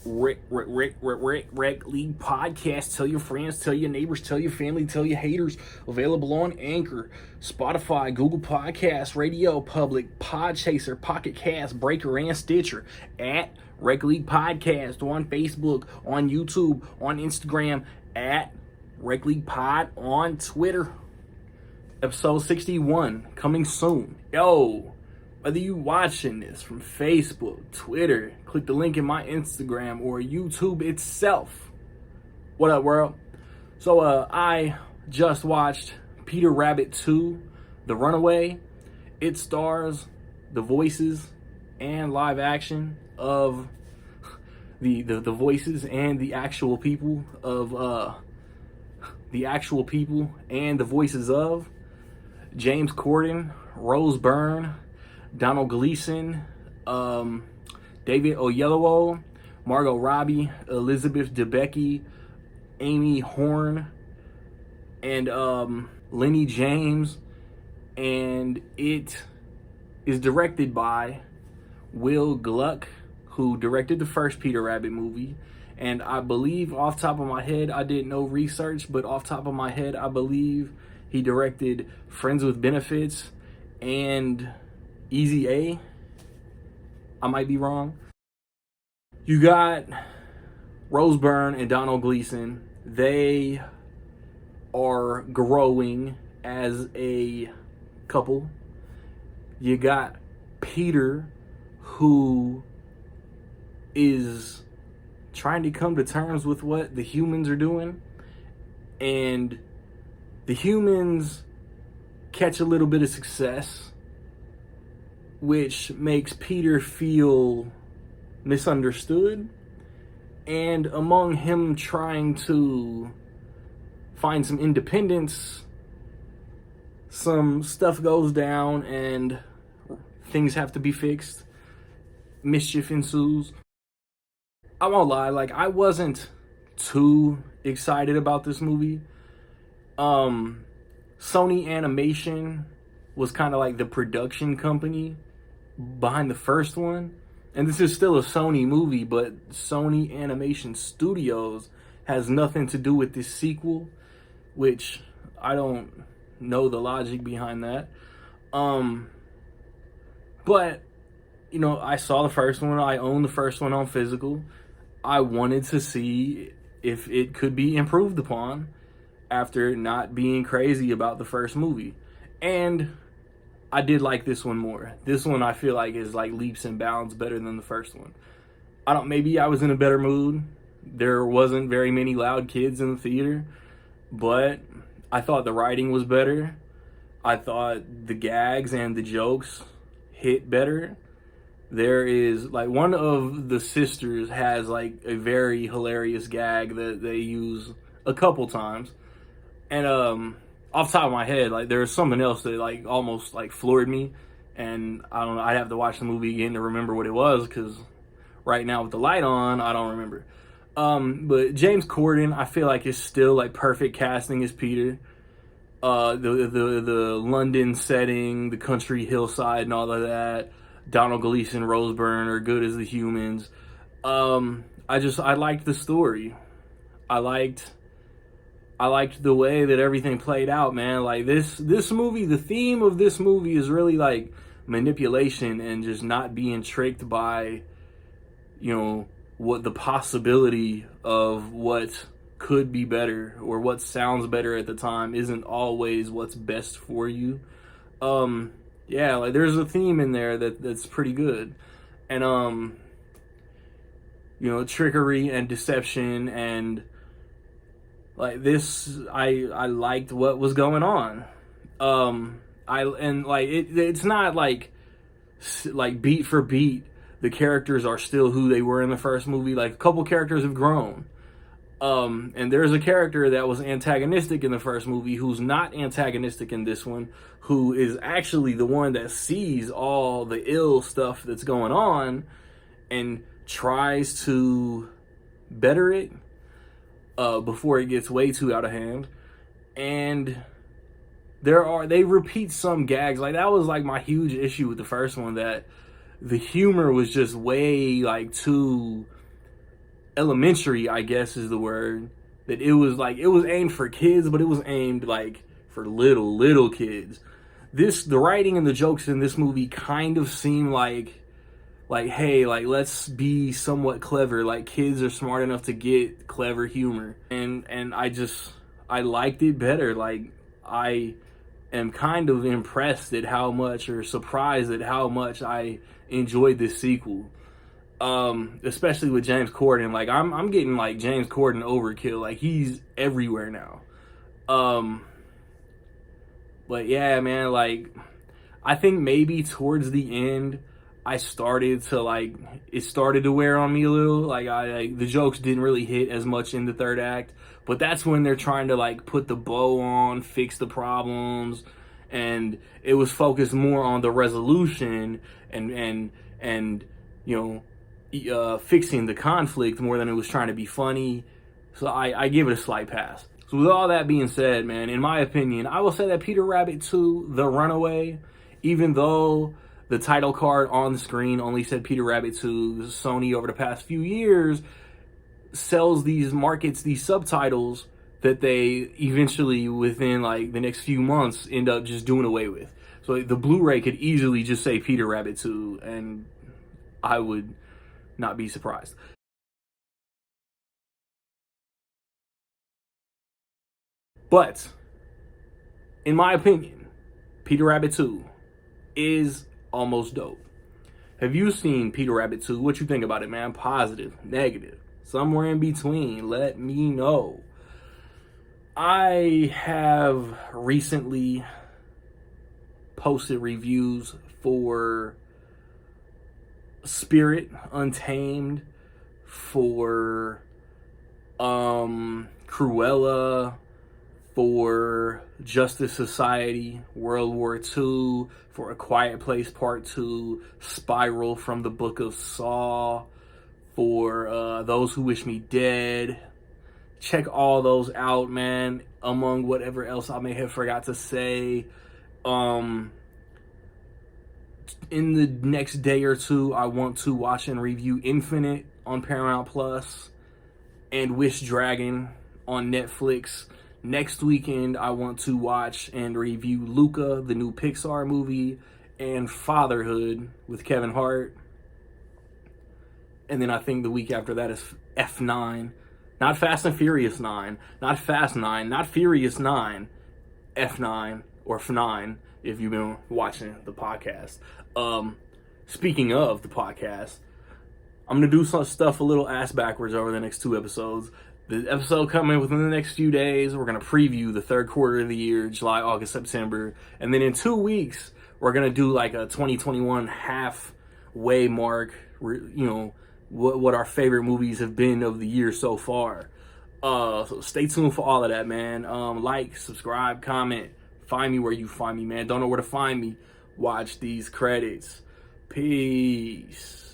Rec League Podcast. Tell your friends, tell your neighbors, tell your family, tell your haters. Available on Anchor, Spotify, Google Podcasts, Radio Public, Podchaser, Pocket Cast, Breaker, and Stitcher. At Rec League Podcast on Facebook, on YouTube, on Instagram, at Rec League Pod on Twitter. Episode 61 coming soon. Yo, whether you watching this from Facebook, Twitter, click the link in my Instagram or YouTube itself. What up, world? So I just watched Peter Rabbit 2, The Runaway. It stars the voices and live action of the voices and the actual people of and the voices of James Corden, Rose Byrne, Donald Gleason, David Oyelowo, Margot Robbie, Elizabeth Debicki, Amy Horn, and Lenny James. And it is directed by Will Gluck, who directed the first Peter Rabbit movie. And I believe, off top of my head, I did no research, but off top of my head, I believe he directed Friends with Benefits and Easy A. I might be wrong. You got Rose Byrne and Donald Gleason. They are growing as a couple. You got Peter, who is trying to come to terms with what the humans are doing, and the humans catch a little bit of success, which makes Peter feel misunderstood. And among him trying to find some independence, some stuff goes down and things have to be fixed. Mischief ensues. I won't lie, I wasn't too excited about this movie. Sony Animation was kind of like the production company behind the first one. And this is still a Sony movie, but Sony Animation Studios has nothing to do with this sequel, which I don't know the logic behind that. But, I saw the first one. I own the first one on physical. I wanted to see if it could be improved upon after not being crazy about the first movie. And I did like this one more. This one I feel like is leaps and bounds better than the first one. Maybe I was in a better mood. There wasn't very many loud kids in the theater, but I thought the writing was better. I thought the gags and the jokes hit better. There is one of the sisters has a very hilarious gag that they use a couple times. And off the top of my head, there was something else that almost floored me, and I don't know, I'd have to watch the movie again to remember what it was, because right now with the light on, I don't remember. But James Corden, I feel like, is still perfect casting as Peter. The London setting, the country hillside, and all of that. Donald Gleason, Rose Byrne are good as the humans. I liked the story. I liked the way that everything played out, man. This movie, the theme of this movie is really manipulation and just not being tricked by, what the possibility of what could be better or what sounds better at the time isn't always what's best for you. There's a theme in there that's pretty good. And, trickery and deception and this, I liked what was going on. It's not beat for beat the characters are still who they were in the first movie. A couple characters have grown. And there's a character that was antagonistic in the first movie who's not antagonistic in this one, who is actually the one that sees all the ill stuff that's going on and tries to better it before it gets way too out of hand. And they repeat some gags. That was my huge issue with the first one, that the humor was just way too elementary, I guess is the word, that it was aimed for kids, but it was aimed like for little kids. The writing and the jokes in this movie kind of seem like hey, like let's be somewhat clever. Like kids are smart enough to get clever humor, and I liked it better. Like I am kind of impressed at how much, or surprised at how much I enjoyed this sequel. Especially with James Corden. Like I'm getting like James Corden overkill. Like he's everywhere now. But yeah, man, like I think maybe towards the end it started to wear on me a little. Like the jokes didn't really hit as much in the third act, but that's when they're trying to like put the bow on, fix the problems, and it was focused more on the resolution and fixing the conflict more than it was trying to be funny. So I give it a slight pass. So with all that being said, man, in my opinion, I will say that Peter Rabbit 2, The Runaway, even though the title card on the screen only said Peter Rabbit 2, Sony over the past few years markets these subtitles that they eventually, within like the next few months, end up just doing away with. So the Blu-ray could easily just say Peter Rabbit 2, and I would not be surprised. But in my opinion, Peter Rabbit 2 is almost dope. Have you seen Peter Rabbit 2? What you think about it, man? Positive, negative, somewhere in between? Let me know. I have recently posted reviews for Spirit Untamed, for Cruella, for Justice Society, World War II, for A Quiet Place Part 2, Spiral from the Book of Saw, for Those Who Wish Me Dead. Check all those out, man, among whatever else I may have forgot to say. In the next day or two, I want to watch and review Infinite on Paramount Plus and Wish Dragon on Netflix. Next weekend, I want to watch and review Luca, the new Pixar movie, and Fatherhood with Kevin Hart. And then I think the week after that is F9. Not Fast and Furious 9. Not Fast 9. Not Furious 9. F9 or F9 if you've been watching the podcast. Speaking of the podcast, I'm going to do some stuff a little ass backwards over the next 2 episodes. The episode coming within the next few days, we're going to preview the third quarter of the year, July, August, September. And then in 2 weeks, we're going to do like a 2021 halfway mark, what our favorite movies have been of the year so far. So stay tuned for all of that, man. Like, subscribe, comment. Find me where you find me, man. Don't know where to find me. Watch these credits. Peace.